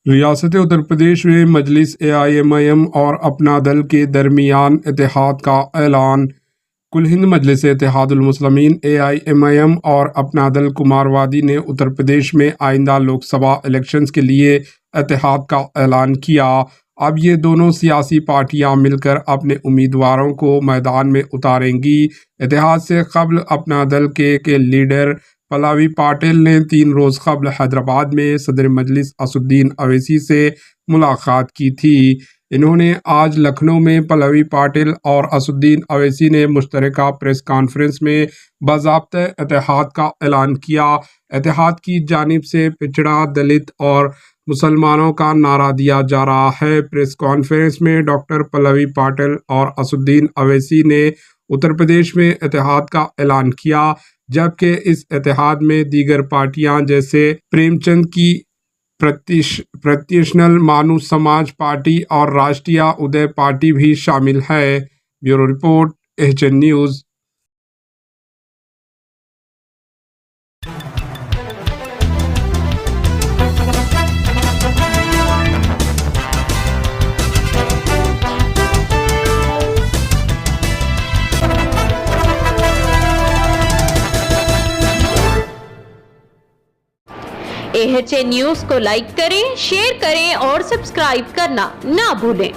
ریاست اتر پردیش میں مجلس AIMIM اور اپنا دل کے درمیان اتحاد کا اعلان۔ کل ہند مجلس اتحاد المسلمین AIMIM اور اپنا دل کمار وادی نے اتر پردیش میں آئندہ لوک سبھا الیکشنز کے لیے اتحاد کا اعلان کیا۔ اب یہ دونوں سیاسی پارٹیاں مل کر اپنے امیدواروں کو میدان میں اتاریں گی۔ اتحاد سے قبل اپنا دل کے لیڈر پلاوی پاٹل نے 3 روز قبل حیدرآباد میں صدر مجلس اسد الدین اویسی سے ملاقات کی تھی۔ انہوں نے آج لکھنؤ میں پلاوی پاٹل اور اسد الدین اویسی نے مشترکہ پریس کانفرنس میں باضابطہ اتحاد کا اعلان کیا۔ اتحاد کی جانب سے پچھڑا، دلت اور مسلمانوں کا نعرہ دیا جا رہا ہے۔ پریس کانفرنس میں ڈاکٹر پلاوی پاٹل اور اسد الدین اویسی نے اتر پردیش میں اتحاد کا اعلان کیا، جبکہ اس اتحاد میں دیگر پارٹیاں جیسے پریم چند کی پرتیشنل مانو سماج پارٹی اور راشٹریہ ادے پارٹی بھی شامل ہے۔ Bureau report HN news. HN news کو لائک کریں، شیئر کریں اور سبسکرائب کرنا نہ بھولیں۔